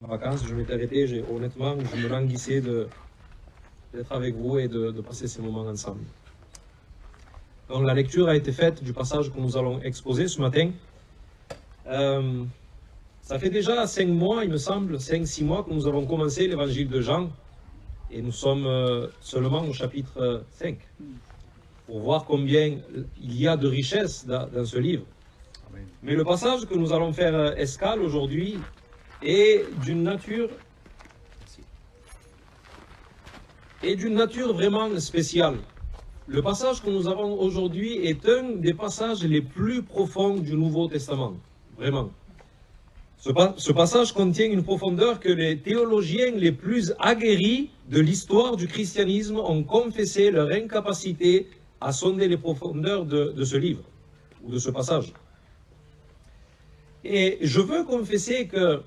vacances, je m'étais arrêté, honnêtement, je me languissais d'être avec vous et de passer ces moments ensemble. Donc la lecture a été faite du passage que nous allons exposer ce matin. Ça fait déjà 5 mois, il me semble, 5-6 mois que nous avons commencé l'évangile de Jean, et nous sommes seulement au chapitre 5, pour voir combien il y a de richesse dans ce livre. Amen. Mais le passage que nous allons faire escale aujourd'hui est d'une nature vraiment spéciale. Le passage que nous avons aujourd'hui est un des passages les plus profonds du Nouveau Testament, vraiment. Ce passage contient une profondeur que les théologiens les plus aguerris de l'histoire du christianisme ont confessé leur incapacité à sonder les profondeurs de ce livre, ou de ce passage. Et je veux confesser que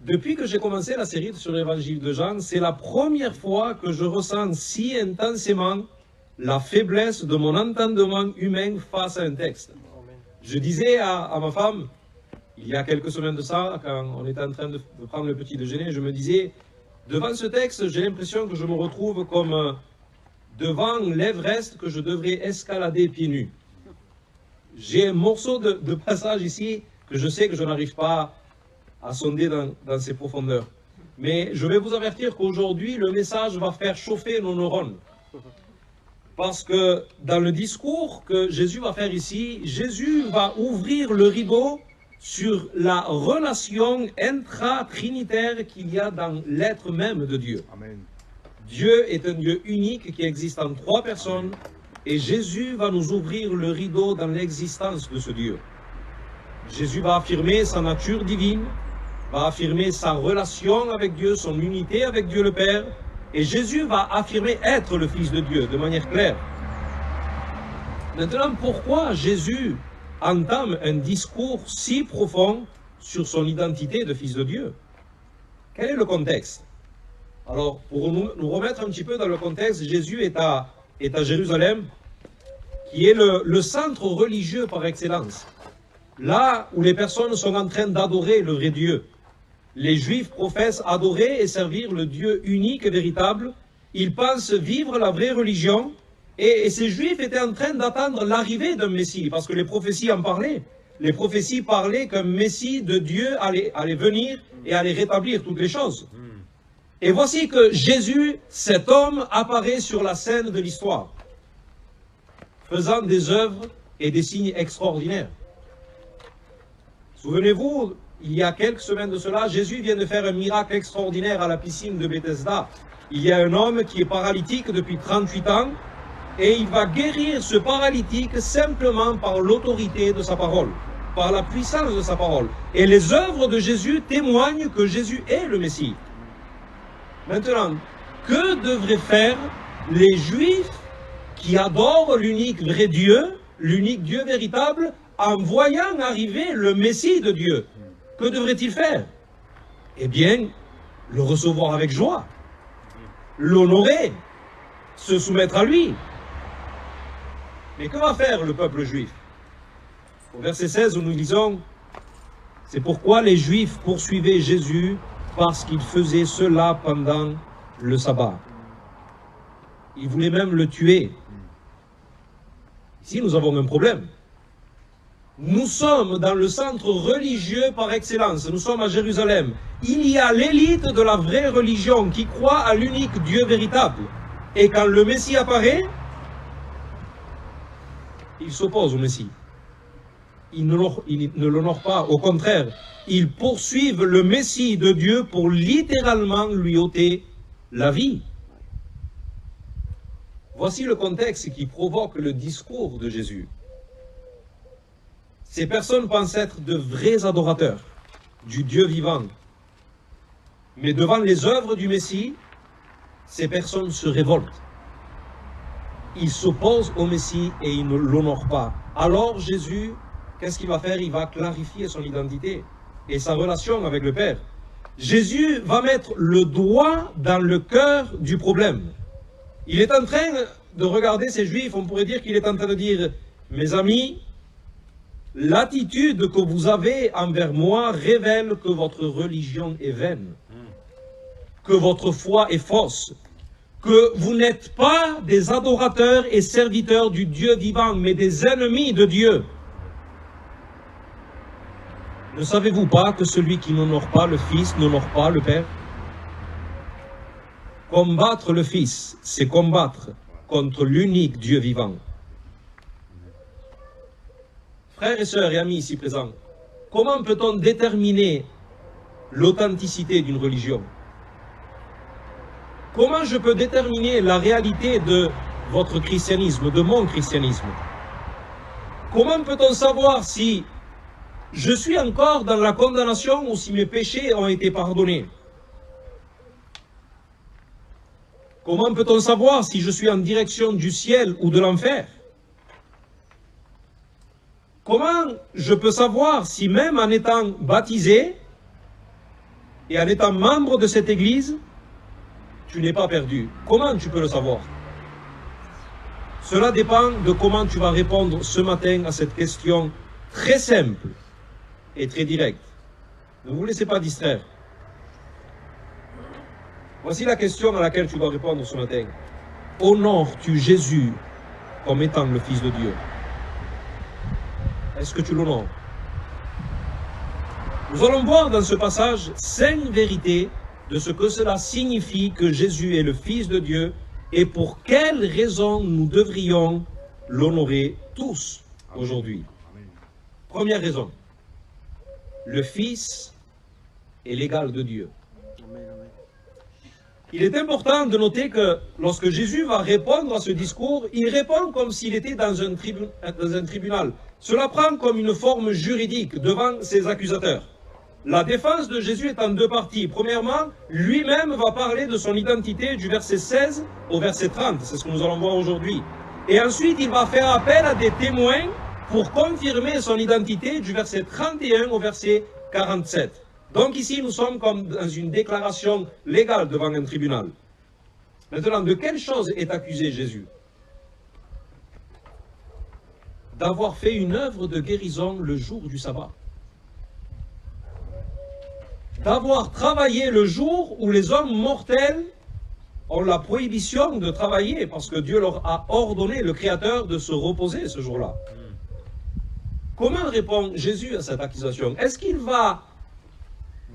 depuis que j'ai commencé la série sur l'évangile de Jean, c'est la première fois que je ressens si intensément la faiblesse de mon entendement humain face à un texte. Je disais à ma femme, il y a quelques semaines de ça, quand on était en train de prendre le petit déjeuner, je me disais, devant ce texte, j'ai l'impression que je me retrouve comme devant l'Everest que je devrais escalader pieds nus. J'ai un morceau de passage ici que je sais que je n'arrive pas à sonder dans ses profondeurs. Mais je vais vous avertir qu'aujourd'hui, le message va faire chauffer nos neurones. Parce que dans le discours que Jésus va faire ici, Jésus va ouvrir le rideau sur la relation intra-trinitaire qu'il y a dans l'être même de Dieu. Amen. Dieu est un Dieu unique qui existe en 3 personnes, et Jésus va nous ouvrir le rideau dans l'existence de ce Dieu. Jésus va affirmer sa nature divine, va affirmer sa relation avec Dieu, son unité avec Dieu le Père, et Jésus va affirmer être le Fils de Dieu de manière claire. Maintenant, pourquoi Jésus entame un discours si profond sur son identité de Fils de Dieu? Quel est le contexte? Alors, pour nous remettre un petit peu dans le contexte, Jésus est à Jérusalem, qui est le centre religieux par excellence. Là où les personnes sont en train d'adorer le vrai Dieu. Les Juifs professent adorer et servir le Dieu unique et véritable. Ils pensent vivre la vraie religion. Et ces Juifs étaient en train d'attendre l'arrivée d'un Messie, parce que les prophéties en parlaient. Les prophéties parlaient qu'un Messie de Dieu allait venir et allait rétablir toutes les choses. Et voici que Jésus, cet homme, apparaît sur la scène de l'histoire, faisant des œuvres et des signes extraordinaires. Souvenez-vous, il y a quelques semaines de cela, Jésus vient de faire un miracle extraordinaire à la piscine de Bethesda. Il y a un homme qui est paralytique depuis 38 ans, et il va guérir ce paralytique simplement par l'autorité de sa parole, par la puissance de sa parole. Et les œuvres de Jésus témoignent que Jésus est le Messie. Maintenant, que devraient faire les Juifs qui adorent l'unique vrai Dieu, l'unique Dieu véritable, en voyant arriver le Messie de Dieu? Que devraient-ils faire? Eh bien, le recevoir avec joie, l'honorer, se soumettre à lui. Mais que va faire le peuple juif? Au verset 16, nous lisons, « C'est pourquoi les Juifs poursuivaient Jésus, parce qu'il faisait cela pendant le sabbat. » Ils voulaient même le tuer. Ici, nous avons un problème. Nous sommes dans le centre religieux par excellence. Nous sommes à Jérusalem. Il y a l'élite de la vraie religion qui croit à l'unique Dieu véritable. Et quand le Messie apparaît, ils s'opposent au Messie. Ils ne l'honorent pas. Au contraire, ils poursuivent le Messie de Dieu pour littéralement lui ôter la vie. Voici le contexte qui provoque le discours de Jésus. Ces personnes pensent être de vrais adorateurs du Dieu vivant. Mais devant les œuvres du Messie, ces personnes se révoltent. Ils s'opposent au Messie et ils ne l'honorent pas. Alors Jésus, qu'est-ce qu'il va faire? Il va clarifier son identité et sa relation avec le Père. Jésus va mettre le doigt dans le cœur du problème. Il est en train de regarder ces Juifs, on pourrait dire qu'il est en train de dire, mes amis, L'attitude que vous avez envers moi révèle que votre religion est vaine, que votre foi est fausse, que vous n'êtes pas des adorateurs et serviteurs du Dieu vivant, mais des ennemis de Dieu. Ne savez-vous pas que celui qui n'honore pas le Fils n'honore pas le Père? Combattre le Fils, c'est combattre contre l'unique Dieu vivant. Frères et sœurs et amis ici présents, comment peut-on déterminer l'authenticité d'une religion? Comment je peux déterminer la réalité de votre christianisme, de mon christianisme? Comment peut-on savoir si je suis encore dans la condamnation ou si mes péchés ont été pardonnés? Comment peut-on savoir si je suis en direction du ciel ou de l'enfer? Comment je peux savoir si même en étant baptisé et en étant membre de cette église, tu n'es pas perdu? Comment tu peux le savoir? Cela dépend de comment tu vas répondre ce matin à cette question très simple et très directe. Ne vous laissez pas distraire. Voici la question à laquelle tu dois répondre ce matin. Honores-tu Jésus comme étant le Fils de Dieu? Est-ce que tu l'honores? Nous allons voir dans ce passage 5 vérités de ce que cela signifie que Jésus est le Fils de Dieu et pour quelles raisons nous devrions l'honorer tous aujourd'hui. Première raison, le Fils est l'égal de Dieu. Il est important de noter que lorsque Jésus va répondre à ce discours, il répond comme s'il était dans un tribunal. Cela prend comme une forme juridique devant ses accusateurs. La défense de Jésus est en 2 parties. Premièrement, lui-même va parler de son identité du verset 16 au verset 30. C'est ce que nous allons voir aujourd'hui. Et ensuite, il va faire appel à des témoins pour confirmer son identité du verset 31 au verset 47. Donc ici, nous sommes comme dans une déclaration légale devant un tribunal. Maintenant, de quelle chose est accusé Jésus? D'avoir fait une œuvre de guérison le jour du sabbat. D'avoir travaillé le jour où les hommes mortels ont la prohibition de travailler parce que Dieu leur a ordonné, le Créateur, de se reposer ce jour-là. Comment répond Jésus à cette accusation? Est-ce qu'il va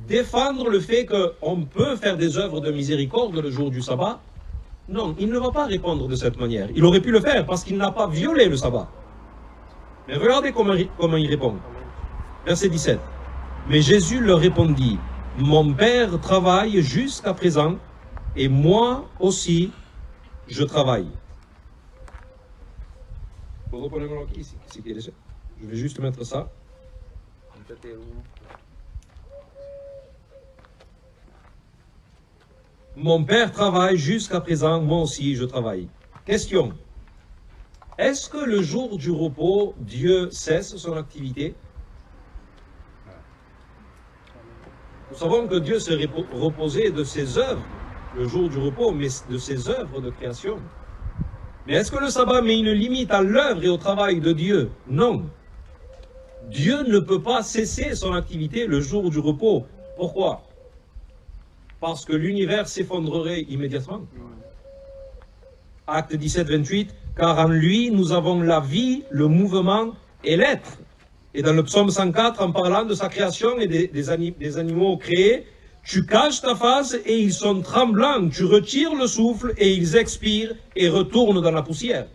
défendre le fait qu'on peut faire des œuvres de miséricorde le jour du sabbat? Non, il ne va pas répondre de cette manière. Il aurait pu le faire parce qu'il n'a pas violé le sabbat. Mais regardez comment il répond. Verset 17. Mais Jésus leur répondit, « Mon Père travaille jusqu'à présent, et moi aussi, je travaille. » Je vais juste mettre ça. Mon Père travaille jusqu'à présent, moi aussi je travaille. Question. Est-ce que le jour du repos, Dieu cesse son activité? Nous savons que Dieu s'est reposé de ses œuvres, le jour du repos, mais de ses œuvres de création. Mais est-ce que le sabbat met une limite à l'œuvre et au travail de Dieu? Non. Dieu ne peut pas cesser son activité le jour du repos. Pourquoi? Parce que l'univers s'effondrerait immédiatement. Acte 17, 28, car en lui nous avons la vie, le mouvement et l'être. Et dans le psaume 104, en parlant de sa création et des animaux créés, tu caches ta face et ils sont tremblants, tu retires le souffle et ils expirent et retournent dans la poussière.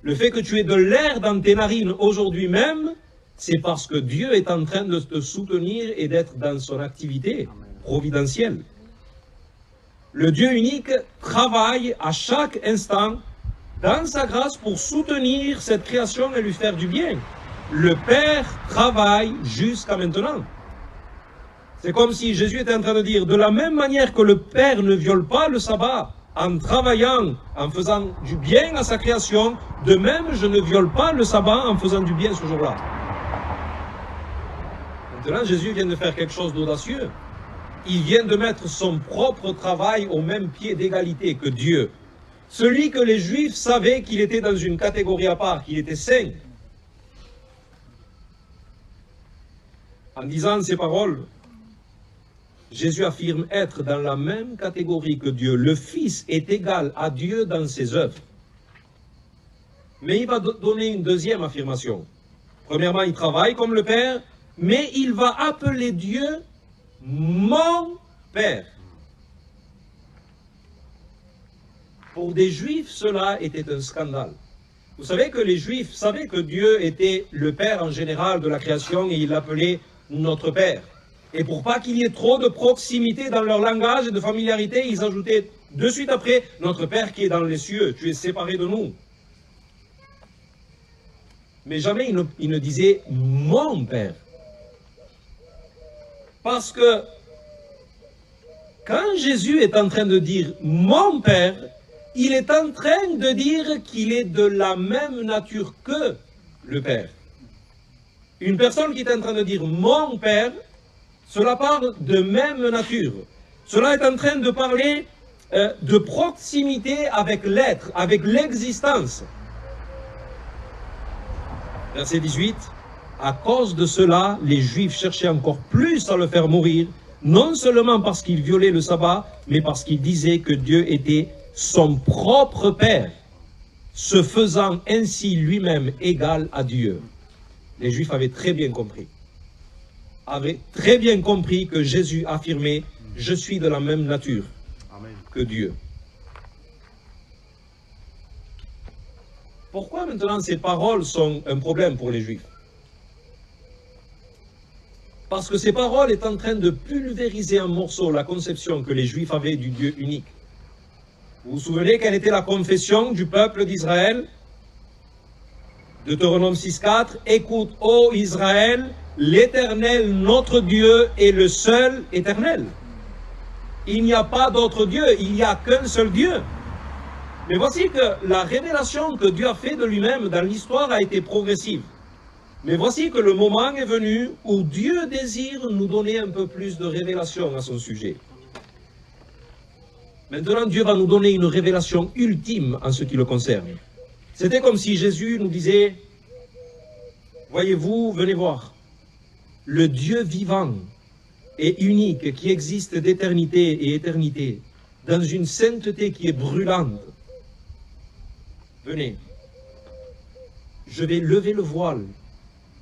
Le fait que tu aies de l'air dans tes narines aujourd'hui même, c'est parce que Dieu est en train de te soutenir et d'être dans son activité providentielle. Le Dieu unique travaille à chaque instant dans sa grâce pour soutenir cette création et lui faire du bien. Le Père travaille jusqu'à maintenant. C'est comme si Jésus était en train de dire, de la même manière que le Père ne viole pas le sabbat en travaillant, en faisant du bien à sa création, de même je ne viole pas le sabbat en faisant du bien ce jour-là. Maintenant, Jésus vient de faire quelque chose d'audacieux. Il vient de mettre son propre travail au même pied d'égalité que Dieu. Celui que les Juifs savaient qu'il était dans une catégorie à part, qu'il était saint. En disant ces paroles, Jésus affirme être dans la même catégorie que Dieu. Le Fils est égal à Dieu dans ses œuvres. Mais il va donner une deuxième affirmation. Premièrement, il travaille comme le Père, mais il va appeler Dieu mon Père. Pour des Juifs, cela était un scandale. Vous savez que les Juifs savaient que Dieu était le Père en général de la création et ils l'appelaient notre Père. Et pour pas qu'il y ait trop de proximité dans leur langage et de familiarité, ils ajoutaient de suite après notre Père qui est dans les cieux, tu es séparé de nous. Mais jamais il ne disait mon Père. Parce que quand Jésus est en train de dire mon Père, il est en train de dire qu'il est de la même nature que le Père. Une personne qui est en train de dire mon Père, cela parle de même nature. Cela est en train de parler de proximité avec l'être, avec l'existence. Verset 18. À cause de cela, les Juifs cherchaient encore plus à le faire mourir, non seulement parce qu'il violait le sabbat, mais parce qu'il disait que Dieu était son propre Père, se faisant ainsi lui-même égal à Dieu. Les Juifs avaient très bien compris. Que Jésus affirmait « Je suis de la même nature que Dieu ». Pourquoi maintenant ces paroles sont un problème pour les Juifs? Parce que ces paroles sont en train de pulvériser en morceaux la conception que les Juifs avaient du Dieu unique. Vous vous souvenez quelle était la confession du peuple d'Israël? Deutéronome 6.4, « Écoute, ô Israël, l'Éternel, notre Dieu, est le seul éternel. Il n'y a pas d'autre Dieu, il n'y a qu'un seul Dieu. » Mais voici que la révélation que Dieu a fait de lui-même dans l'histoire a été progressive. Mais voici que le moment est venu où Dieu désire nous donner un peu plus de révélation à son sujet. Maintenant, Dieu va nous donner une révélation ultime en ce qui le concerne. C'était comme si Jésus nous disait, voyez-vous, venez voir, le Dieu vivant et unique qui existe d'éternité et éternité, dans une sainteté qui est brûlante. Venez, je vais lever le voile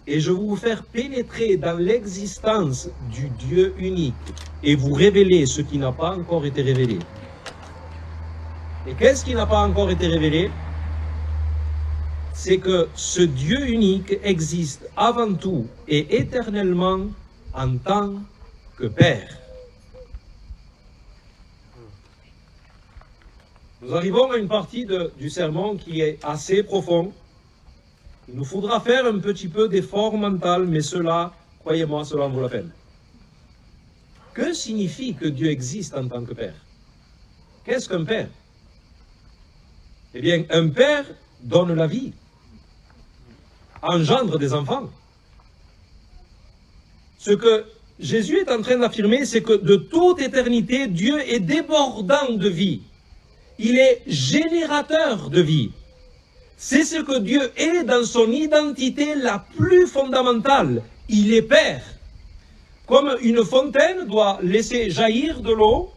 et je vais vous faire pénétrer dans l'existence du Dieu unique et vous révéler ce qui n'a pas encore été révélé. Et qu'est-ce qui n'a pas encore été révélé? C'est que ce Dieu unique existe avant tout et éternellement en tant que Père. Nous arrivons à une partie du sermon qui est assez profond. Il nous faudra faire un petit peu d'effort mental, mais cela, croyez-moi, cela en vaut la peine. Que signifie que Dieu existe en tant que Père? Qu'est-ce qu'un Père? Eh bien, un Père donne la vie, engendre des enfants. Ce que Jésus est en train d'affirmer, c'est que de toute éternité, Dieu est débordant de vie. Il est générateur de vie. C'est ce que Dieu est dans son identité la plus fondamentale. Il est Père. Comme une fontaine doit laisser jaillir de l'eau,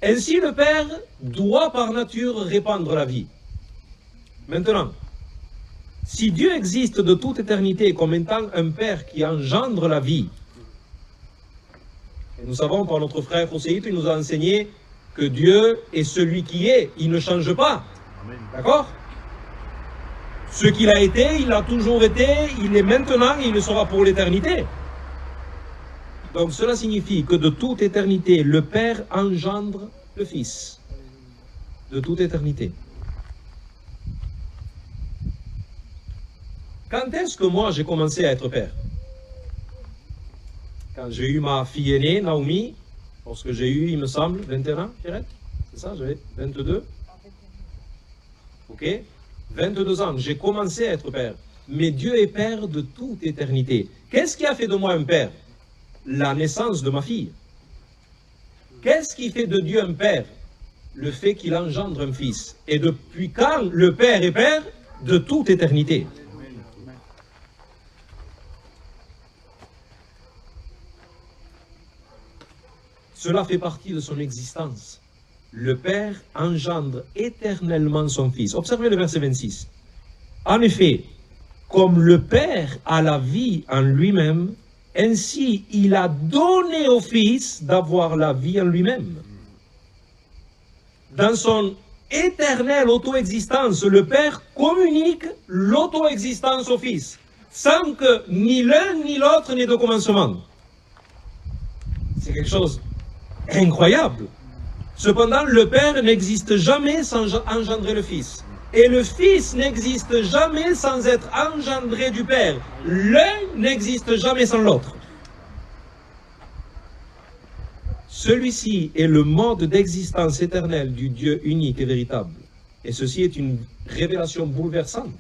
ainsi le Père doit par nature répandre la vie. Maintenant, si Dieu existe de toute éternité comme étant un Père qui engendre la vie, et nous savons par notre frère Océite, il nous a enseigné que Dieu est celui qui est, il ne change pas. D'accord? Ce qu'il a été, il a toujours été, il est maintenant et il le sera pour l'éternité. Donc cela signifie que de toute éternité, le Père engendre le Fils. De toute éternité. Quand est-ce que moi j'ai commencé à être père? Quand j'ai eu ma fille aînée, Naomi, lorsque j'ai eu, il me semble, 21 ans, Pierrette? C'est ça, j'avais 22? Ok? 22 ans, j'ai commencé à être père. Mais Dieu est père de toute éternité. Qu'est-ce qui a fait de moi un père? La naissance de ma fille. Qu'est-ce qui fait de Dieu un père? Le fait qu'il engendre un fils. Et depuis quand le Père est père? De toute éternité. Cela fait partie de son existence. Le Père engendre éternellement son Fils. Observez le verset 26. En effet, comme le Père a la vie en lui-même, ainsi il a donné au Fils d'avoir la vie en lui-même. Dans son éternelle auto-existence, le Père communique l'auto-existence au Fils, sans que ni l'un ni l'autre n'ait de commencement. C'est quelque chose d'incroyable. Cependant, le Père n'existe jamais sans engendrer le Fils. Et le Fils n'existe jamais sans être engendré du Père. L'un n'existe jamais sans l'autre. Celui-ci est le mode d'existence éternelle du Dieu unique et véritable. Et ceci est une révélation bouleversante.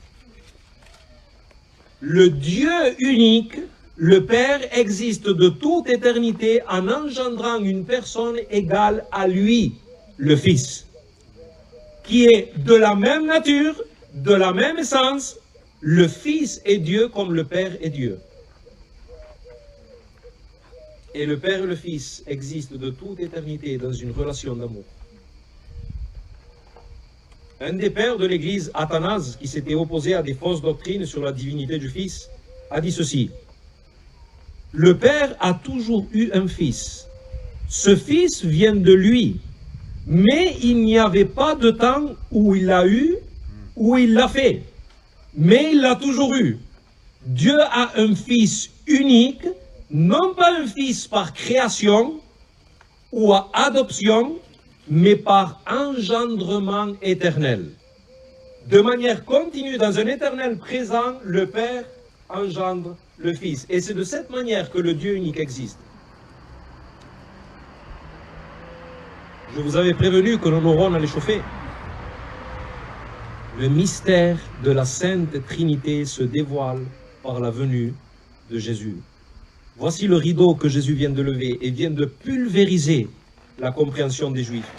Le Dieu unique, le Père, existe de toute éternité en engendrant une personne égale à lui, le Fils, qui est de la même nature, de la même essence. Le Fils est Dieu comme le Père est Dieu. Et le Père et le Fils existent de toute éternité dans une relation d'amour. Un des pères de l'Église, Athanase, qui s'était opposé à des fausses doctrines sur la divinité du Fils, a dit ceci: le Père a toujours eu un Fils. Ce Fils vient de lui, mais il n'y avait pas de temps où il l'a eu, où il l'a fait. Mais il l'a toujours eu. Dieu a un Fils unique, non pas un Fils par création ou à adoption, mais par engendrement éternel. De manière continue, dans un éternel présent, le Père engendre le Fils. Et c'est de cette manière que le Dieu unique existe. Je vous avais prévenu que nos neurones allaient chauffer. Le mystère de la Sainte Trinité se dévoile par la venue de Jésus. Voici le rideau que Jésus vient de lever et vient de pulvériser la compréhension des Juifs.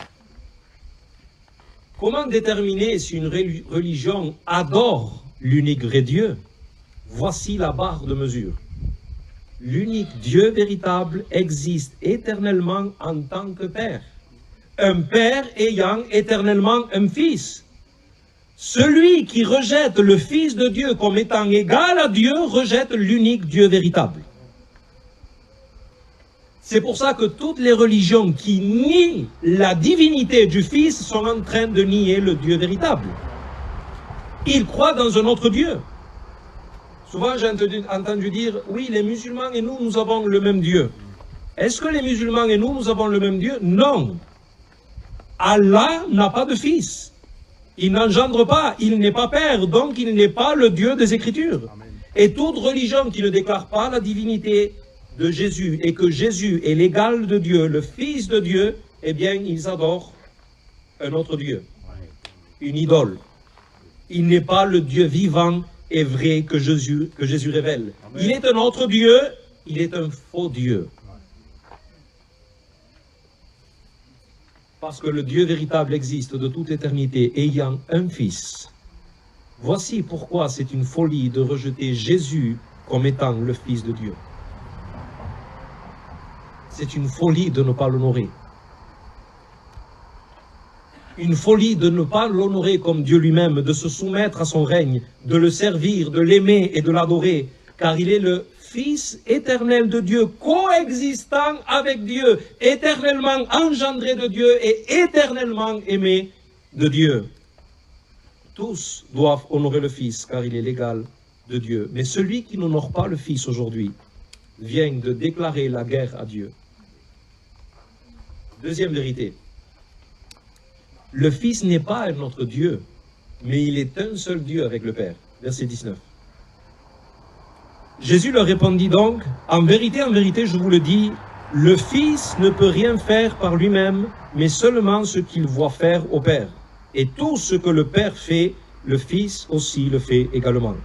Comment déterminer si une religion adore l'unique vrai Dieu? Voici la barre de mesure. L'unique Dieu véritable existe éternellement en tant que Père. Un Père ayant éternellement un Fils. Celui qui rejette le Fils de Dieu comme étant égal à Dieu rejette l'unique Dieu véritable. C'est pour ça que toutes les religions qui nient la divinité du Fils sont en train de nier le Dieu véritable. Ils croient dans un autre Dieu. Souvent j'ai entendu dire, oui, les musulmans et nous, nous avons le même Dieu. Est-ce que les musulmans et nous, nous avons le même Dieu? Non. Allah n'a pas de fils. Il n'engendre pas, il n'est pas père, donc il n'est pas le Dieu des Écritures. Amen. Et toute religion qui ne déclare pas la divinité de Jésus et que Jésus est l'égal de Dieu, le Fils de Dieu, eh bien, ils adorent un autre Dieu, une idole. Il n'est pas le Dieu vivant et vrai que Jésus révèle. Amen. Il est un autre Dieu, il est un faux Dieu. Parce que le Dieu véritable existe de toute éternité, ayant un Fils. Voici pourquoi c'est une folie de rejeter Jésus comme étant le Fils de Dieu. C'est une folie de ne pas l'honorer. Une folie de ne pas l'honorer comme Dieu lui-même, de se soumettre à son règne, de le servir, de l'aimer et de l'adorer, car il est le Fils éternel de Dieu, coexistant avec Dieu, éternellement engendré de Dieu et éternellement aimé de Dieu. Tous doivent honorer le Fils, car il est l'égal de Dieu. Mais celui qui n'honore pas le Fils aujourd'hui vient de déclarer la guerre à Dieu. Deuxième vérité. Le Fils n'est pas un autre Dieu, mais il est un seul Dieu avec le Père. Verset 19. Jésus leur répondit donc, en vérité, je vous le dis, le Fils ne peut rien faire par lui-même, mais seulement ce qu'il voit faire au Père. Et tout ce que le Père fait, le Fils aussi le fait également.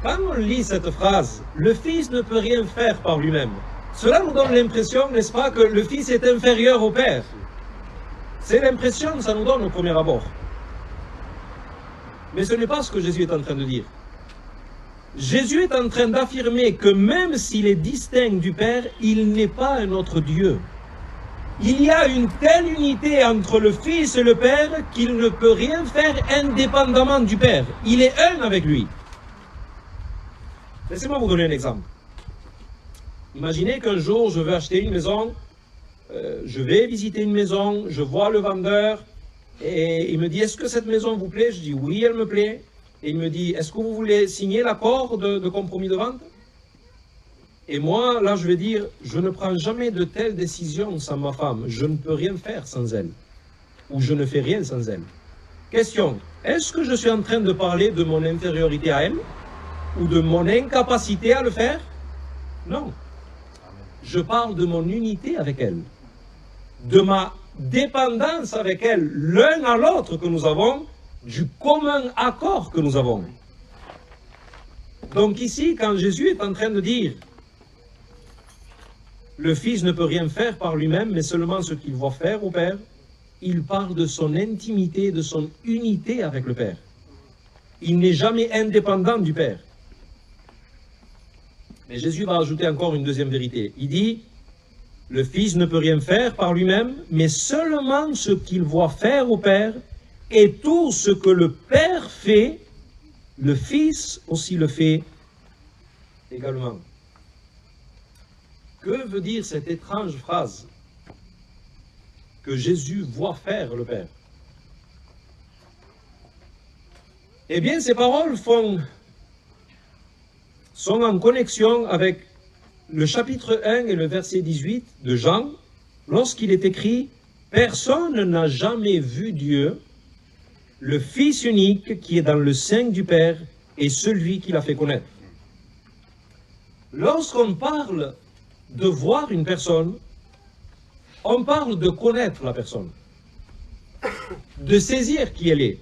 Quand on lit cette phrase, le Fils ne peut rien faire par lui-même, cela nous donne l'impression, n'est-ce pas, que le Fils est inférieur au Père. C'est l'impression que ça nous donne au premier abord. Mais ce n'est pas ce que Jésus est en train de dire. Jésus est en train d'affirmer que même s'il est distinct du Père, il n'est pas un autre Dieu. Il y a une telle unité entre le Fils et le Père qu'il ne peut rien faire indépendamment du Père. Il est un avec lui. Laissez-moi vous donner un exemple. Imaginez qu'un jour, je veux acheter une maison, je vais visiter une maison, je vois le vendeur, et il me dit, est-ce que cette maison vous plaît? Je dis, oui, elle me plaît. Et il me dit, est-ce que vous voulez signer l'accord de compromis de vente? Et moi, là, je vais dire, je ne prends jamais de telles décisions sans ma femme. Je ne peux rien faire sans elle. Ou je ne fais rien sans elle. Question, est-ce que je suis en train de parler de mon infériorité à elle? Ou de mon incapacité à le faire? Non. Je parle de mon unité avec elle. De ma dépendance avec elle, l'un à l'autre que nous avons, du commun accord que nous avons. Donc ici, quand Jésus est en train de dire le Fils ne peut rien faire par lui-même, mais seulement ce qu'il voit faire au Père, il parle de son intimité, de son unité avec le Père. Il n'est jamais indépendant du Père. Mais Jésus va ajouter encore une deuxième vérité. Il dit, le Fils ne peut rien faire par lui-même, mais seulement ce qu'il voit faire au Père, et tout ce que le Père fait, le Fils aussi le fait également. Que veut dire cette étrange phrase? Que Jésus voit faire le Père. Eh bien, ces paroles sont en connexion avec le chapitre 1 et le verset 18 de Jean, lorsqu'il est écrit « Personne n'a jamais vu Dieu, le Fils unique qui est dans le sein du Père est celui qui l'a fait connaître. » Lorsqu'on parle de voir une personne, on parle de connaître la personne, de saisir qui elle est.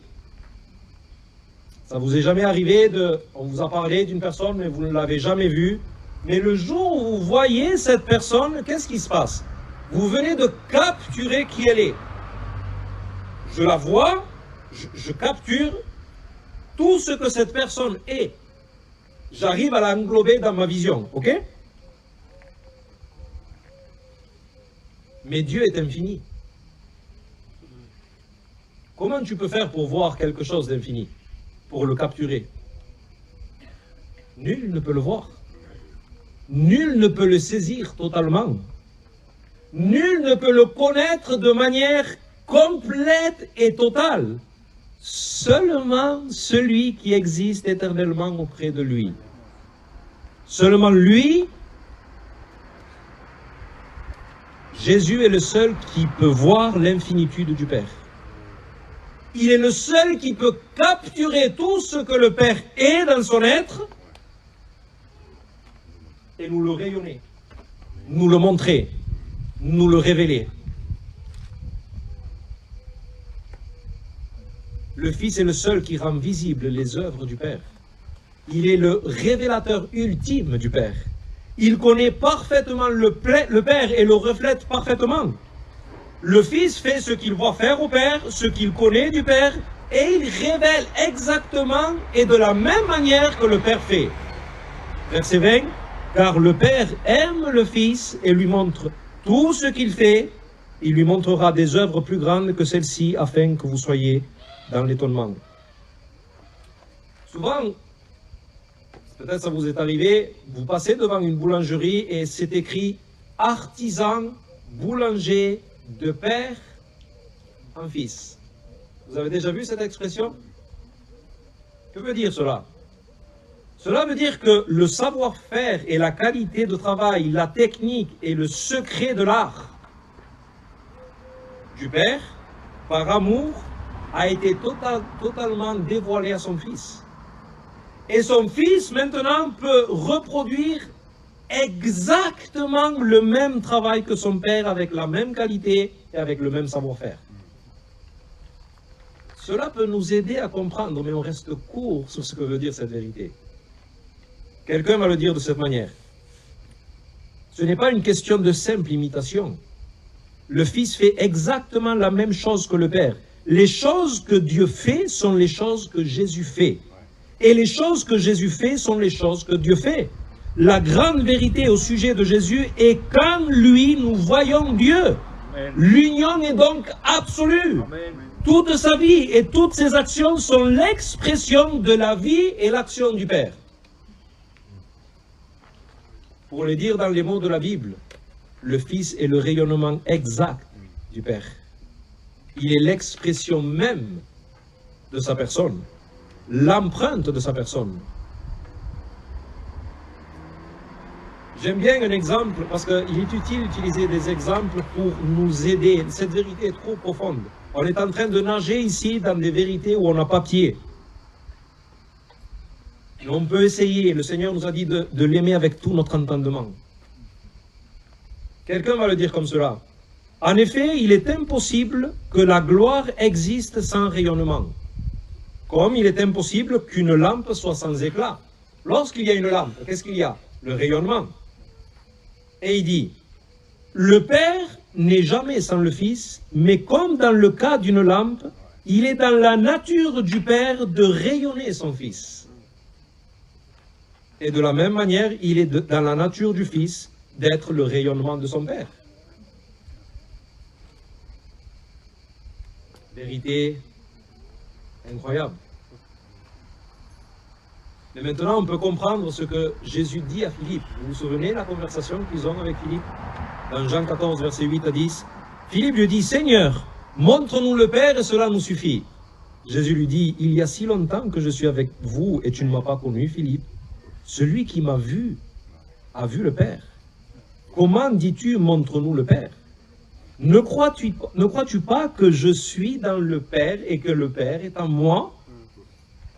Ça vous est jamais arrivé on vous a parlé d'une personne mais vous ne l'avez jamais vue, mais le jour où vous voyez cette personne, qu'est-ce qui se passe? Vous venez de capturer qui elle est. Je la vois, je capture tout ce que cette personne est. J'arrive à l'englober dans ma vision, ok? Mais Dieu est infini. Comment tu peux faire pour voir quelque chose d'infini? Pour le capturer? Nul ne peut le voir. Nul ne peut le saisir totalement. Nul ne peut le connaître de manière complète et totale. Seulement celui qui existe éternellement auprès de lui. Seulement lui, Jésus est le seul qui peut voir l'infinitude du Père. Il est le seul qui peut capturer tout ce que le Père est dans son être et nous le rayonner, nous le montrer, nous le révéler. Le Fils est le seul qui rend visibles les œuvres du Père. Il est le révélateur ultime du Père. Il connaît parfaitement le Père et le reflète parfaitement. Le Fils fait ce qu'il voit faire au Père, ce qu'il connaît du Père, et il révèle exactement et de la même manière que le Père fait. Verset 20, car le Père aime le Fils et lui montre tout ce qu'il fait. Il lui montrera des œuvres plus grandes que celles-ci afin que vous soyez dans l'étonnement. Souvent, peut-être ça vous est arrivé, vous passez devant une boulangerie et c'est écrit « Artisan, boulanger, de père en fils ». Vous avez déjà vu cette expression? Que veut dire cela? Cela veut dire que le savoir-faire et la qualité de travail, la technique et le secret de l'art du Père, par amour, a été totalement dévoilé à son Fils. Et son Fils, maintenant, peut reproduire exactement le même travail que son Père, avec la même qualité et avec le même savoir-faire. Cela peut nous aider à comprendre, mais on reste court sur ce que veut dire cette vérité. Quelqu'un va le dire de cette manière. Ce n'est pas une question de simple imitation. Le Fils fait exactement la même chose que le Père. Les choses que Dieu fait sont les choses que Jésus fait. Et les choses que Jésus fait sont les choses que Dieu fait. La grande vérité au sujet de Jésus est qu'en lui, nous voyons Dieu. L'union est donc absolue. Toute sa vie et toutes ses actions sont l'expression de la vie et l'action du Père. Pour le dire dans les mots de la Bible, le Fils est le rayonnement exact du Père. Il est l'expression même de sa personne, l'empreinte de sa personne. J'aime bien un exemple parce qu'il est utile d'utiliser des exemples pour nous aider. Cette vérité est trop profonde. On est en train de nager ici dans des vérités où on n'a pas pied. Et on peut essayer. Le Seigneur nous a dit de l'aimer avec tout notre entendement. Quelqu'un va le dire comme cela. En effet, il est impossible que la gloire existe sans rayonnement. Comme il est impossible qu'une lampe soit sans éclat. Lorsqu'il y a une lampe, qu'est-ce qu'il y a? Le rayonnement. Et il dit, le Père n'est jamais sans le Fils, mais comme dans le cas d'une lampe, il est dans la nature du Père de rayonner son Fils. Et de la même manière, il est dans la nature du Fils d'être le rayonnement de son Père. Vérité incroyable. Mais maintenant, on peut comprendre ce que Jésus dit à Philippe. Vous vous souvenez de la conversation qu'ils ont avec Philippe? Dans Jean 14, versets 8 à 10. Philippe lui dit, « Seigneur, montre-nous le Père et cela nous suffit. » Jésus lui dit, « Il y a si longtemps que je suis avec vous et tu ne m'as pas connu, Philippe. Celui qui m'a vu a vu le Père. Comment dis-tu, montre-nous le Père? Ne crois-tu pas que je suis dans le Père et que le Père est en moi?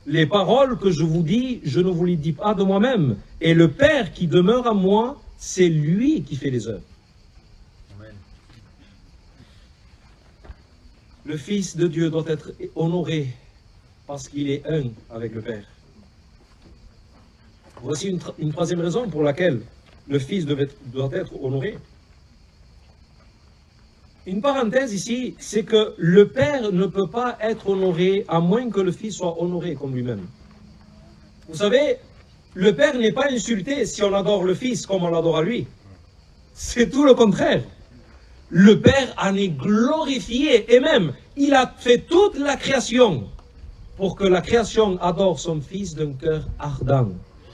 Les paroles que je vous dis, je ne vous les dis pas de moi-même. Et le Père qui demeure en moi, c'est lui qui fait les œuvres. » Amen. Le Fils de Dieu doit être honoré parce qu'il est un avec le Père. Voici une troisième raison pour laquelle le Fils doit être honoré. Une parenthèse ici, c'est que le Père ne peut pas être honoré à moins que le Fils soit honoré comme lui-même. Vous savez, le Père n'est pas insulté si on adore le Fils comme on l'adore à lui. C'est tout le contraire. Le Père en est glorifié et même, il a fait toute la création pour que la création adore son Fils d'un cœur ardent.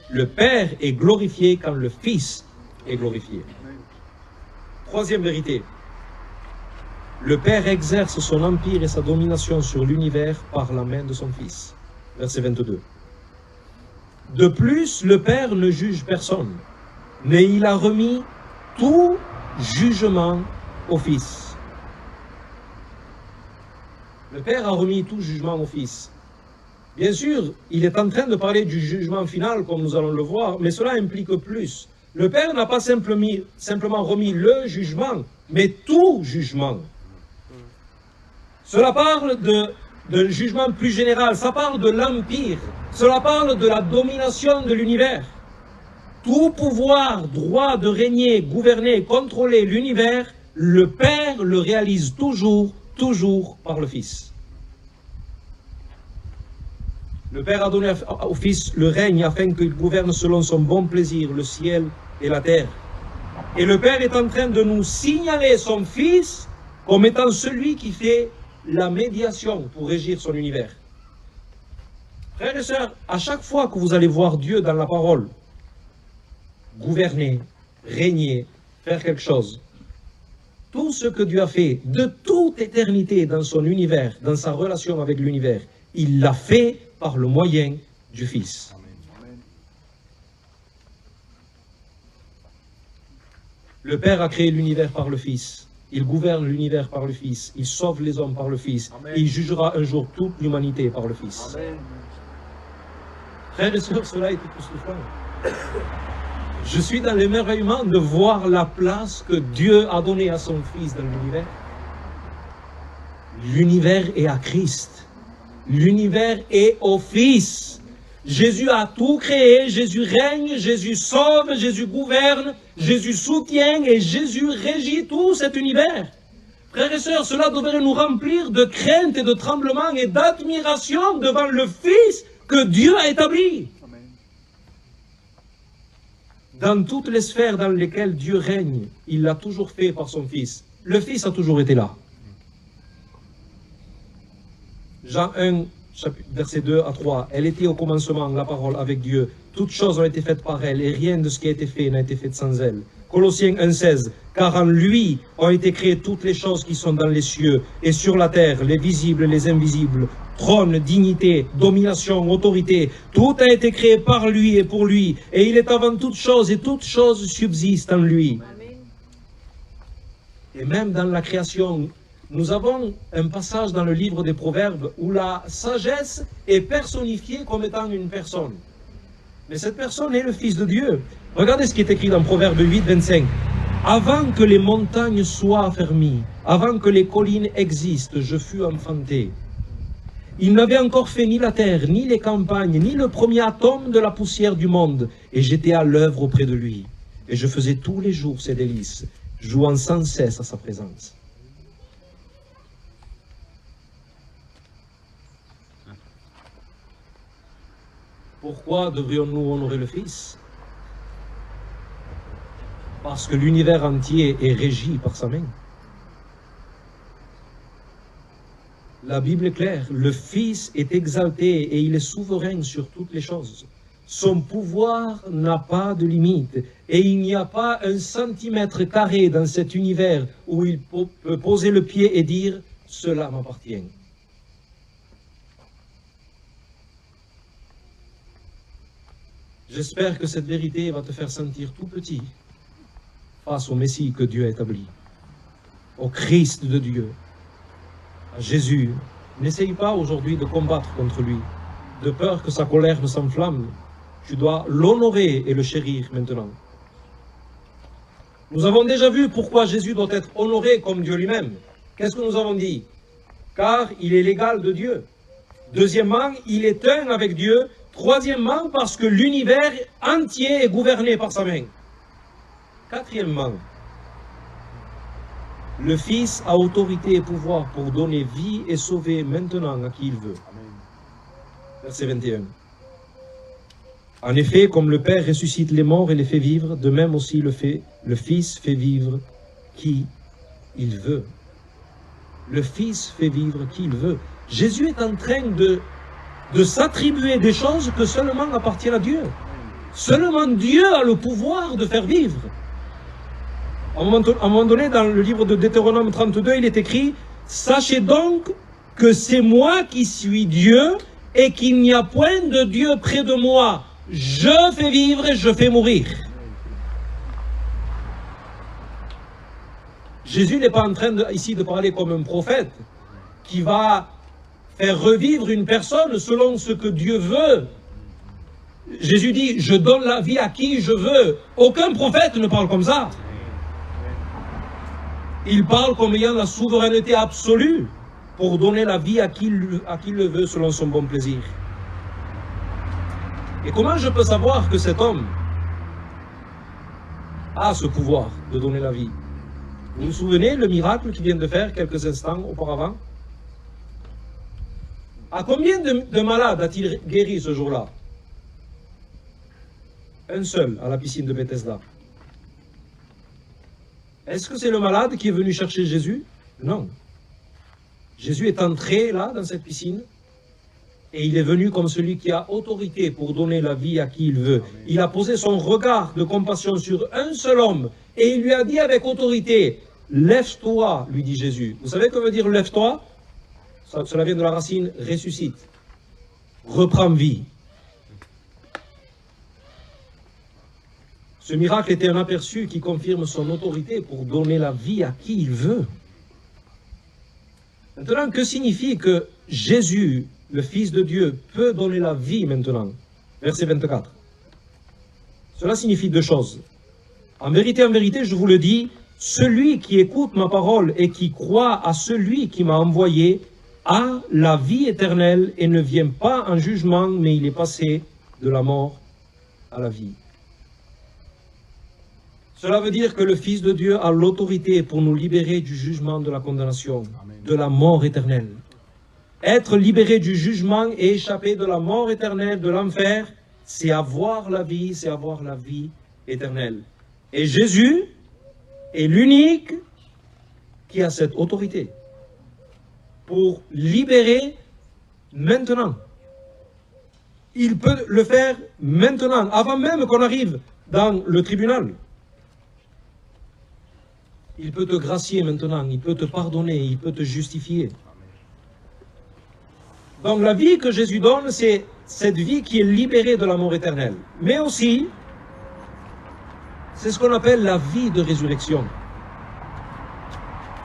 Le Père est glorifié quand le Fils est glorifié. Troisième vérité. Le Père exerce son empire et sa domination sur l'univers par la main de son Fils. Verset 22. De plus, le Père ne juge personne, mais il a remis tout jugement au Fils. Le Père a remis tout jugement au Fils. Bien sûr, il est en train de parler du jugement final, comme nous allons le voir, mais cela implique plus. Le Père n'a pas simplement remis le jugement, mais tout jugement. Cela parle d'un jugement plus général, ça parle de l'empire, cela parle de la domination de l'univers. Tout pouvoir, droit de régner, gouverner, contrôler l'univers, le Père le réalise toujours par le Fils. Le Père a donné au Fils le règne afin qu'il gouverne selon son bon plaisir le ciel et la terre. Et le Père est en train de nous signaler son Fils comme étant celui qui fait la médiation pour régir son univers. Frères et sœurs, à chaque fois que vous allez voir Dieu dans la parole, gouverner, régner, faire quelque chose, tout ce que Dieu a fait de toute éternité dans son univers, dans sa relation avec l'univers, il l'a fait par le moyen du Fils. Amen. Le Père a créé l'univers par le Fils. Il gouverne l'univers par le Fils. Il sauve les hommes par le Fils. Amen. Il jugera un jour toute l'humanité par le Fils. Amen. Frères et sœurs, cela est époustouflant. Je suis dans l'émerveillement de voir la place que Dieu a donnée à son Fils dans l'univers. L'univers est à Christ. L'univers est au Fils. Jésus a tout créé, Jésus règne, Jésus sauve, Jésus gouverne, Jésus soutient et Jésus régit tout cet univers. Frères et sœurs, cela devrait nous remplir de crainte et de tremblement et d'admiration devant le Fils que Dieu a établi. Dans toutes les sphères dans lesquelles Dieu règne, il l'a toujours fait par son Fils. Le Fils a toujours été là. Jean 1, versets 2 à 3. Elle était au commencement, la parole avec Dieu. Toutes choses ont été faites par elle, et rien de ce qui a été fait n'a été fait sans elle. Colossiens 1,16. Car en lui ont été créées toutes les choses qui sont dans les cieux et sur la terre, les visibles et les invisibles. Trône, dignité, domination, autorité. Tout a été créé par lui et pour lui. Et il est avant toutes choses et toutes choses subsistent en lui. Amen. Et même dans la création, nous avons un passage dans le livre des Proverbes où la sagesse est personnifiée comme étant une personne. Mais cette personne est le Fils de Dieu. Regardez ce qui est écrit dans Proverbe 8, 25. Avant que les montagnes soient affermies, avant que les collines existent, je fus enfanté. Il n'avait encore fait ni la terre, ni les campagnes, ni le premier atome de la poussière du monde. Et j'étais à l'œuvre auprès de lui. Et je faisais tous les jours ses délices, jouant sans cesse à sa présence. Pourquoi devrions-nous honorer le Fils? Parce que l'univers entier est régi par sa main. La Bible est claire, le Fils est exalté et il est souverain sur toutes les choses. Son pouvoir n'a pas de limite et il n'y a pas un centimètre carré dans cet univers où il peut poser le pied et dire « cela m'appartient ». J'espère que cette vérité va te faire sentir tout petit face au Messie que Dieu a établi, au Christ de Dieu, à Jésus. N'essaye pas aujourd'hui de combattre contre lui, de peur que sa colère ne s'enflamme. Tu dois l'honorer et le chérir maintenant. Nous avons déjà vu pourquoi Jésus doit être honoré comme Dieu lui-même. Qu'est-ce que nous avons dit? Car il est l'égal de Dieu. Deuxièmement, il est un avec Dieu. Troisièmement, parce que l'univers entier est gouverné par sa main. Quatrièmement, le Fils a autorité et pouvoir pour donner vie et sauver maintenant à qui il veut. Verset 21. En effet, comme le Père ressuscite les morts et les fait vivre, de même aussi le Fils fait vivre qui il veut. Le Fils fait vivre qui il veut. Jésus est en train de s'attribuer des choses que seulement appartiennent à Dieu. Seulement Dieu a le pouvoir de faire vivre. À un moment donné, dans le livre de Deutéronome 32, il est écrit « Sachez donc que c'est moi qui suis Dieu et qu'il n'y a point de Dieu près de moi. Je fais vivre et je fais mourir. » Jésus n'est pas en train ici de parler comme un prophète qui va faire revivre une personne selon ce que Dieu veut. Jésus dit, je donne la vie à qui je veux. Aucun prophète ne parle comme ça. Il parle comme ayant la souveraineté absolue pour donner la vie à qui le veut selon son bon plaisir. Et comment je peux savoir que cet homme a ce pouvoir de donner la vie? Vous vous souvenez le miracle qu'il vient de faire quelques instants auparavant? À combien de malades a-t-il guéri ce jour-là? Un seul, à la piscine de Bethesda. Est-ce que c'est le malade qui est venu chercher Jésus? Non. Jésus est entré là, dans cette piscine, et il est venu comme celui qui a autorité pour donner la vie à qui il veut. Il a posé son regard de compassion sur un seul homme, et il lui a dit avec autorité, « Lève-toi », lui dit Jésus. Vous savez que veut dire « lève-toi » ? Cela vient de la racine « ressuscite », « reprends vie ». Ce miracle était un aperçu qui confirme son autorité pour donner la vie à qui il veut. Maintenant, que signifie que Jésus, le Fils de Dieu, peut donner la vie maintenant? Verset 24. Cela signifie deux choses. En vérité, je vous le dis, celui qui écoute ma parole et qui croit à celui qui m'a envoyé a la vie éternelle et ne vient pas en jugement, mais il est passé de la mort à la vie. Cela veut dire que le Fils de Dieu a l'autorité pour nous libérer du jugement de la condamnation, de la mort éternelle. Être libéré du jugement et échapper de la mort éternelle, de l'enfer, c'est avoir la vie éternelle. Et Jésus est l'unique qui a cette autorité pour libérer maintenant. Il peut le faire maintenant, avant même qu'on arrive dans le tribunal. Il peut te gracier maintenant, il peut te pardonner, il peut te justifier. Donc la vie que Jésus donne, c'est cette vie qui est libérée de la mort éternelle. Mais aussi, c'est ce qu'on appelle la vie de résurrection.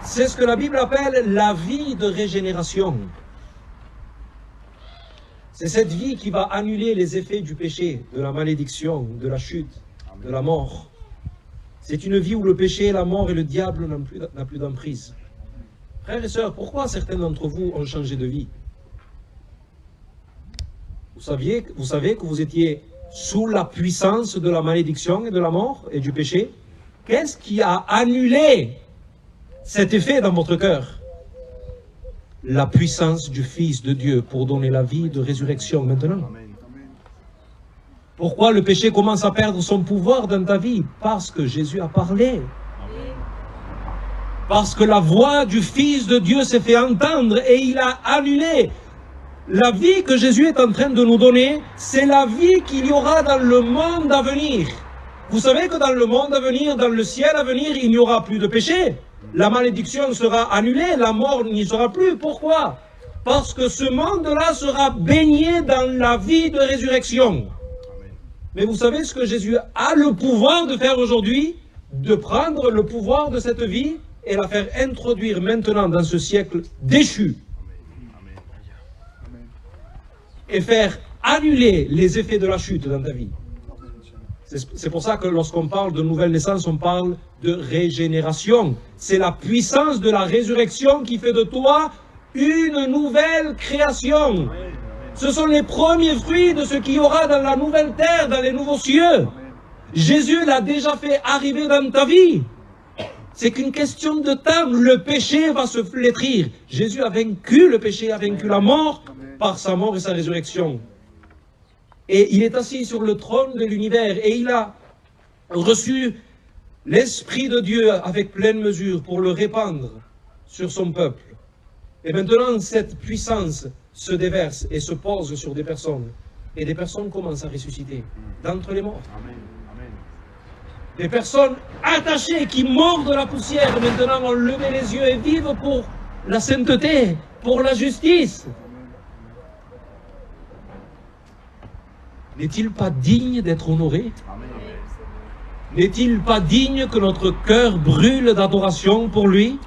C'est ce que la Bible appelle la vie de régénération. C'est cette vie qui va annuler les effets du péché, de la malédiction, de la chute, de la mort. C'est une vie où le péché, la mort et le diable n'ont plus d'emprise. Frères et sœurs, pourquoi certains d'entre vous ont changé de vie? Vous savez que vous étiez sous la puissance de la malédiction et de la mort et du péché? Qu'est-ce qui a annulé cet effet dans votre cœur? La puissance du Fils de Dieu pour donner la vie de résurrection maintenant. Pourquoi le péché commence à perdre son pouvoir dans ta vie? Parce que Jésus a parlé. Parce que la voix du Fils de Dieu s'est fait entendre et il a annulé. La vie que Jésus est en train de nous donner, c'est la vie qu'il y aura dans le monde à venir. Vous savez que dans le monde à venir, dans le ciel à venir, il n'y aura plus de péché. La malédiction sera annulée, la mort n'y sera plus. Pourquoi? Parce que ce monde-là sera baigné dans la vie de résurrection. Mais vous savez ce que Jésus a le pouvoir de faire aujourd'hui? De prendre le pouvoir de cette vie et la faire introduire maintenant dans ce siècle déchu. Et faire annuler les effets de la chute dans ta vie. C'est pour ça que lorsqu'on parle de nouvelle naissance, on parle de régénération. C'est la puissance de la résurrection qui fait de toi une nouvelle création. Ce sont les premiers fruits de ce qu'il y aura dans la nouvelle terre, dans les nouveaux cieux. Jésus l'a déjà fait arriver dans ta vie. C'est qu'une question de temps. Le péché va se flétrir. Jésus a vaincu le péché, a vaincu la mort par sa mort et sa résurrection. Et il est assis sur le trône de l'univers et il a reçu l'Esprit de Dieu avec pleine mesure pour le répandre sur son peuple. Et maintenant, cette puissance se déverse et se pose sur des personnes. Et des personnes commencent à ressusciter d'entre les morts. Des personnes attachées qui mordent la poussière, maintenant ont levé les yeux et vivent pour la sainteté, pour la justice. N'est-il pas digne d'être honoré? N'est-il pas digne que notre cœur brûle d'adoration pour lui?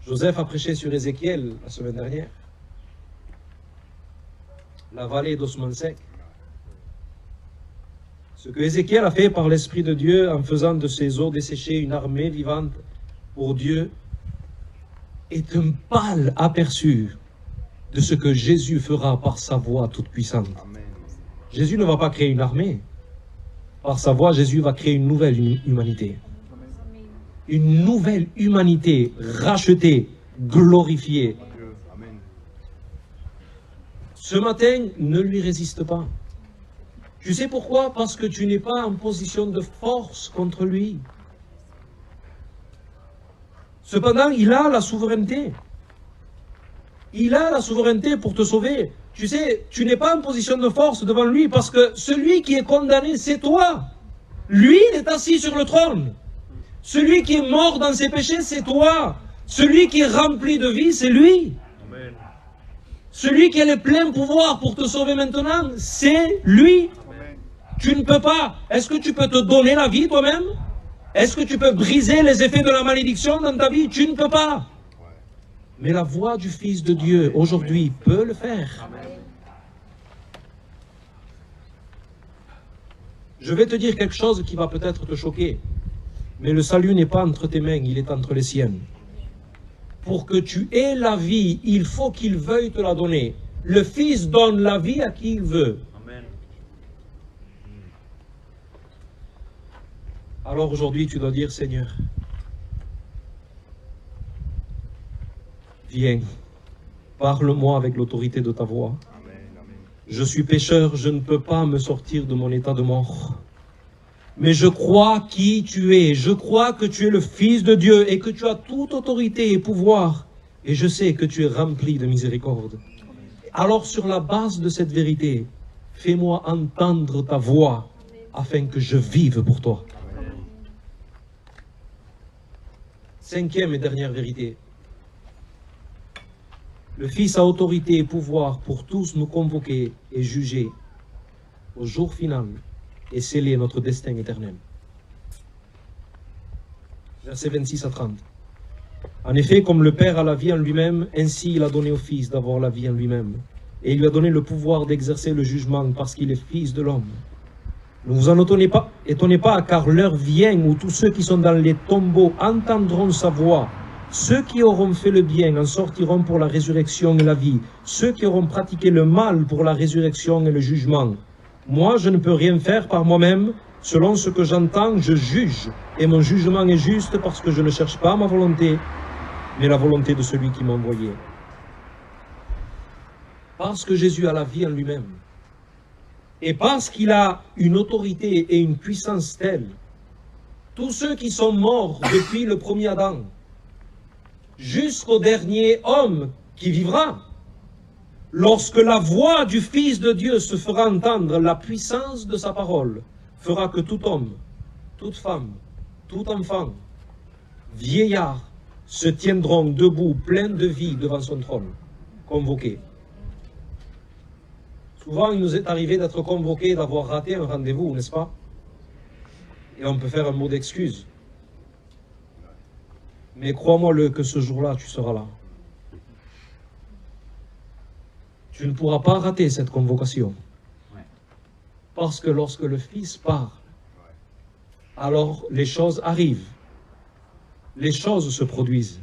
Joseph a prêché sur Ézéchiel la semaine dernière. La vallée d'ossements secs. Ce que Ézéchiel a fait par l'Esprit de Dieu en faisant de ces eaux desséchées une armée vivante pour Dieu est un pâle aperçu de ce que Jésus fera par sa voix toute puissante. Amen. Jésus ne va pas créer une armée. Par sa voix, Jésus va créer une nouvelle humanité. Une nouvelle humanité rachetée, glorifiée. Ce matin, ne lui résiste pas. Tu sais pourquoi? Parce que tu n'es pas en position de force contre lui. Cependant, il a la souveraineté. Il a la souveraineté pour te sauver. Tu sais, tu n'es pas en position de force devant lui parce que celui qui est condamné, c'est toi. Lui, il est assis sur le trône. Celui qui est mort dans ses péchés, c'est toi. Celui qui est rempli de vie, c'est lui. Amen. Celui qui a le plein pouvoir pour te sauver maintenant, c'est lui. Amen. Tu ne peux pas. Est-ce que tu peux te donner la vie toi-même? Est-ce que tu peux briser les effets de la malédiction dans ta vie? Tu ne peux pas. Mais la voix du Fils de Dieu, aujourd'hui, peut le faire. Amen. Je vais te dire quelque chose qui va peut-être te choquer. Mais le salut n'est pas entre tes mains, il est entre les siennes. Pour que tu aies la vie, il faut qu'il veuille te la donner. Le Fils donne la vie à qui il veut. Amen. Alors aujourd'hui, tu dois dire, Seigneur, viens, parle-moi avec l'autorité de ta voix. Je suis pécheur, je ne peux pas me sortir de mon état de mort. Mais je crois qui tu es, je crois que tu es le Fils de Dieu et que tu as toute autorité et pouvoir. Et je sais que tu es rempli de miséricorde. Alors sur la base de cette vérité, fais-moi entendre ta voix afin que je vive pour toi. Cinquième et dernière vérité. Le Fils a autorité et pouvoir pour tous nous convoquer et juger au jour final et sceller notre destin éternel. Versets 26 à 30. En effet, comme le Père a la vie en lui-même, ainsi il a donné au Fils d'avoir la vie en lui-même. Et il lui a donné le pouvoir d'exercer le jugement parce qu'il est Fils de l'homme. Ne vous en étonnez pas, car l'heure vient où tous ceux qui sont dans les tombeaux entendront sa voix. Ceux qui auront fait le bien en sortiront pour la résurrection et la vie. Ceux qui auront pratiqué le mal pour la résurrection et le jugement. Moi, je ne peux rien faire par moi-même. Selon ce que j'entends, je juge. Et mon jugement est juste parce que je ne cherche pas ma volonté, mais la volonté de celui qui m'a envoyé. Parce que Jésus a la vie en lui-même. Et parce qu'il a une autorité et une puissance telle, tous ceux qui sont morts depuis le premier Adam, jusqu'au dernier homme qui vivra, lorsque la voix du Fils de Dieu se fera entendre, la puissance de sa parole fera que tout homme, toute femme, tout enfant, vieillard, se tiendront debout, pleins de vie devant son trône, convoqués. Souvent, il nous est arrivé d'être convoqués, d'avoir raté un rendez-vous, n'est-ce pas? Et on peut faire un mot d'excuse. Mais crois-moi que ce jour-là, tu seras là. Tu ne pourras pas rater cette convocation. Parce que lorsque le Fils parle, alors les choses arrivent. Les choses se produisent.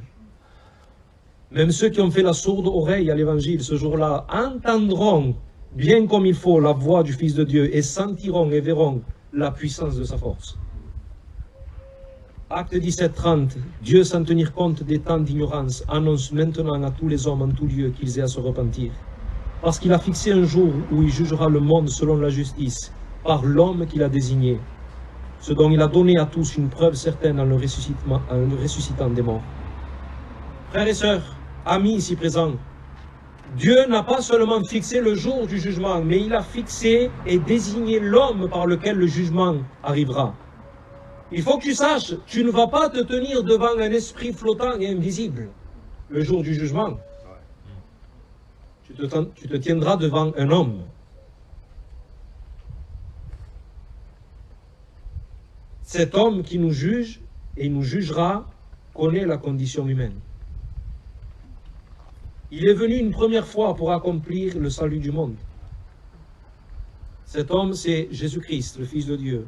Même ceux qui ont fait la sourde oreille à l'Évangile ce jour-là entendront bien comme il faut la voix du Fils de Dieu et sentiront et verront la puissance de sa force. Acte 17:30, Dieu, sans tenir compte des temps d'ignorance, annonce maintenant à tous les hommes en tout lieu qu'ils aient à se repentir. Parce qu'il a fixé un jour où il jugera le monde selon la justice, par l'homme qu'il a désigné, ce dont il a donné à tous une preuve certaine en le ressuscitant des morts. Frères et sœurs, amis ici présents, Dieu n'a pas seulement fixé le jour du jugement, mais il a fixé et désigné l'homme par lequel le jugement arrivera. Il faut que tu saches, tu ne vas pas te tenir devant un esprit flottant et invisible le jour du jugement. Tu te tiendras devant un homme. Cet homme qui nous juge et nous jugera connaît la condition humaine. Il est venu une première fois pour accomplir le salut du monde. Cet homme, c'est Jésus-Christ, le Fils de Dieu.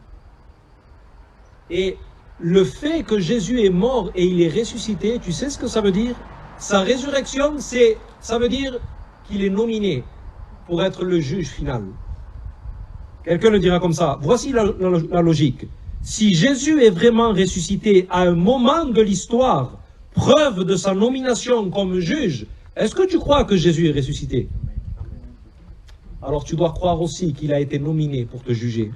Et le fait que Jésus est mort et il est ressuscité, tu sais ce que ça veut dire? Sa résurrection, ça veut dire qu'il est nominé pour être le juge final. Quelqu'un le dira comme ça. Voici la logique. Si Jésus est vraiment ressuscité à un moment de l'histoire, preuve de sa nomination comme juge, est-ce que tu crois que Jésus est ressuscité? Alors tu dois croire aussi qu'il a été nominé pour te juger.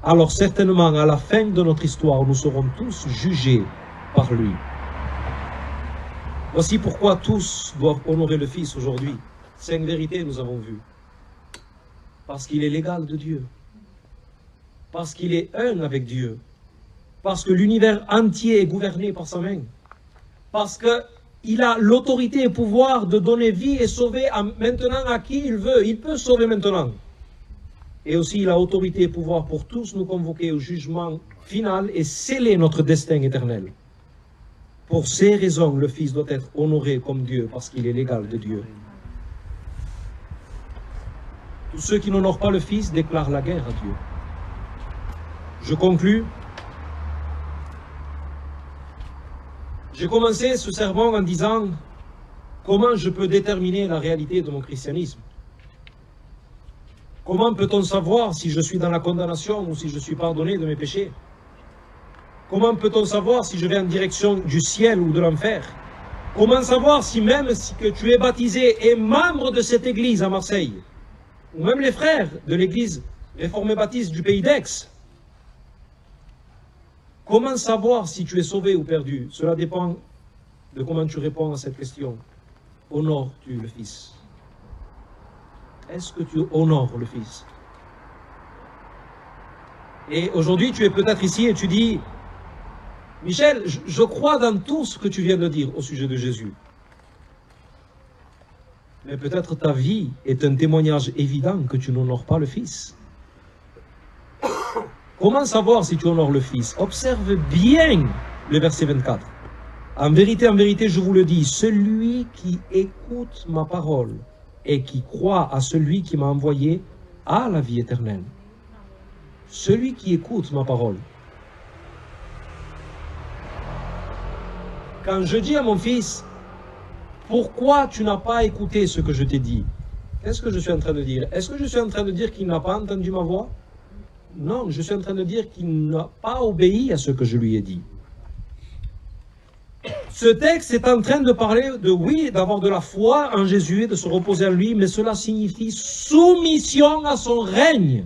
Alors certainement, à la fin de notre histoire, nous serons tous jugés par lui. Voici pourquoi tous doivent honorer le Fils aujourd'hui. 5 vérités nous avons vues. Parce qu'il est l'égal de Dieu. Parce qu'il est un avec Dieu. Parce que l'univers entier est gouverné par sa main. Parce qu'il a l'autorité et le pouvoir de donner vie et sauver maintenant à qui il veut. Il peut sauver maintenant. Et aussi, il a autorité et pouvoir pour tous nous convoquer au jugement final et sceller notre destin éternel. Pour ces raisons, le Fils doit être honoré comme Dieu parce qu'il est l'égal de Dieu. Tous ceux qui n'honorent pas le Fils déclarent la guerre à Dieu. Je conclus. J'ai commencé ce sermon en disant comment je peux déterminer la réalité de mon christianisme. Comment peut-on savoir si je suis dans la condamnation ou si je suis pardonné de mes péchés? Comment peut-on savoir si je vais en direction du ciel ou de l'enfer? Comment savoir si même si que tu es baptisé et membre de cette église à Marseille, ou même les frères de l'église réformée baptiste du pays d'Aix? Comment savoir si tu es sauvé ou perdu? Cela dépend de comment tu réponds à cette question. Honores-tu le Fils? Est-ce que tu honores le Fils? Et aujourd'hui, tu es peut-être ici et tu dis, Michel, je crois dans tout ce que tu viens de dire au sujet de Jésus. Mais peut-être ta vie est un témoignage évident que tu n'honores pas le Fils. Comment savoir si tu honores le Fils? Observe bien le verset 24. En vérité, je vous le dis, celui qui écoute ma parole et qui croit à celui qui m'a envoyé a la vie éternelle. Celui qui écoute ma parole. Quand je dis à mon fils, pourquoi tu n'as pas écouté ce que je t'ai dit? Qu'est-ce que je suis en train de dire? Est-ce que je suis en train de dire qu'il n'a pas entendu ma voix? Non, je suis en train de dire qu'il n'a pas obéi à ce que je lui ai dit. Ce texte est en train de parler de, oui, d'avoir de la foi en Jésus et de se reposer en lui, mais cela signifie soumission à son règne.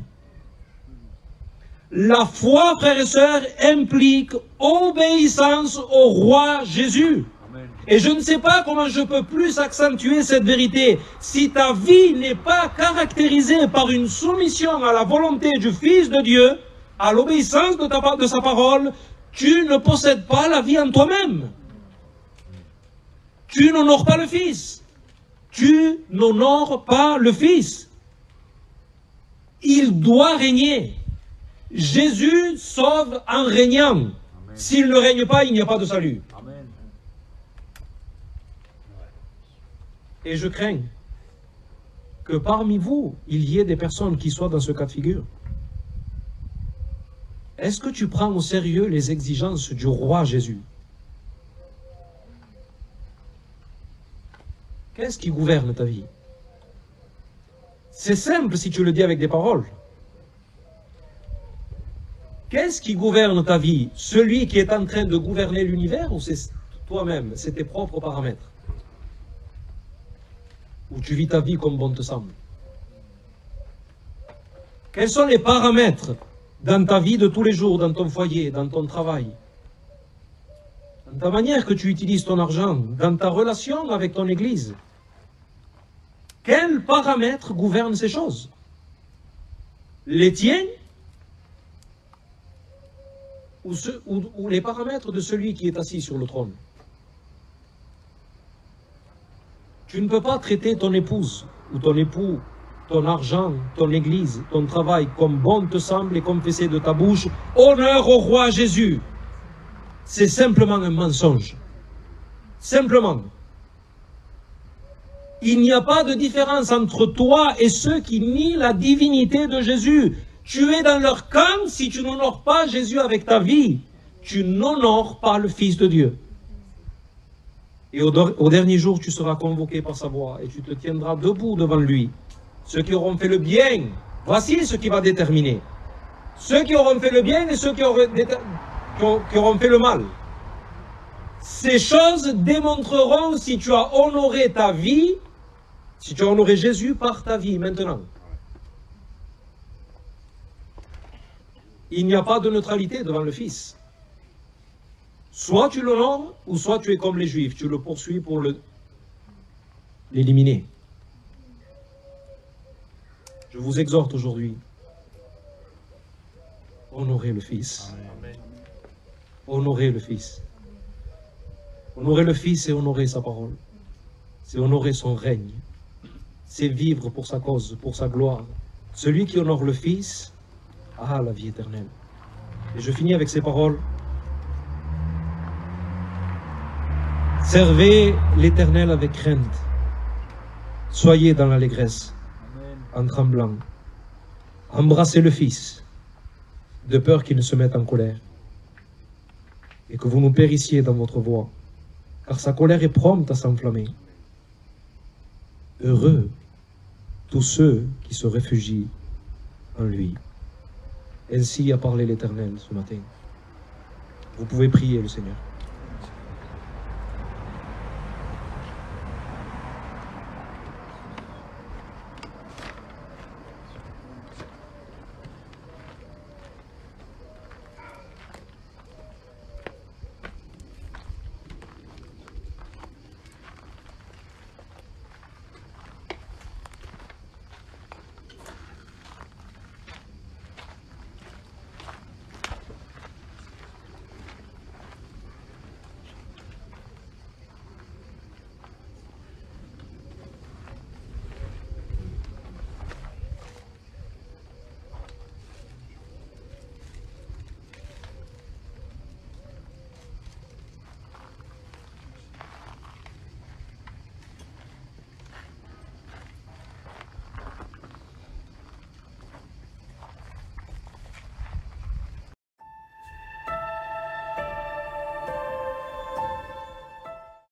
La foi, frères et sœurs, implique obéissance au roi Jésus. Amen. Et je ne sais pas comment je peux plus accentuer cette vérité. Si ta vie n'est pas caractérisée par une soumission à la volonté du Fils de Dieu, à l'obéissance de sa parole, tu ne possèdes pas la vie en toi-même. Tu n'honores pas le Fils. Tu n'honores pas le Fils. Il doit régner. Jésus sauve en régnant. S'il ne règne pas, il n'y a pas de salut. Amen. Et je crains que parmi vous, il y ait des personnes qui soient dans ce cas de figure. Est-ce que tu prends au sérieux les exigences du roi Jésus? Qu'est-ce qui gouverne ta vie? C'est simple si tu le dis avec des paroles. Qu'est-ce qui gouverne ta vie? Celui qui est en train de gouverner l'univers ou c'est toi-même? C'est tes propres paramètres? Ou tu vis ta vie comme bon te semble? Quels sont les paramètres dans ta vie de tous les jours, dans ton foyer, dans ton travail? Dans ta manière que tu utilises ton argent, dans ta relation avec ton église? Quels paramètres gouvernent ces choses? Les tiens? Ou les paramètres de celui qui est assis sur le trône? Tu ne peux pas traiter ton épouse ou ton époux, ton argent, ton église, ton travail comme bon te semble et confesser de ta bouche « Honneur au roi Jésus ». C'est simplement un mensonge. Simplement. Il n'y a pas de différence entre toi et ceux qui nient la divinité de Jésus. Tu es dans leur camp si tu n'honores pas Jésus avec ta vie. Tu n'honores pas le Fils de Dieu. Et au dernier jour, tu seras convoqué par sa voix et tu te tiendras debout devant lui. Ceux qui auront fait le bien, voici ce qui va déterminer. Ceux qui auront fait le bien et ceux qui auront fait le mal. Ces choses démontreront si tu as honoré ta vie, si tu as honoré Jésus par ta vie maintenant. Il n'y a pas de neutralité devant le Fils. Soit tu l'honores, ou soit tu es comme les Juifs, tu le poursuis pour l'éliminer. Je vous exhorte aujourd'hui, honorez le Fils. Amen. Honorez le Fils. Honorer le Fils, c'est honorer sa parole. C'est honorer son règne. C'est vivre pour sa cause, pour sa gloire. Celui qui honore le Fils a la vie éternelle. Et je finis avec ces paroles. Servez l'Éternel avec crainte. Soyez dans l'allégresse, en tremblant. Embrassez le Fils, de peur qu'il ne se mette en colère. Et que vous ne périssiez dans votre voie, car sa colère est prompte à s'enflammer. Heureux tous ceux qui se réfugient en lui. Ainsi a parlé l'Éternel ce matin. Vous pouvez prier le Seigneur.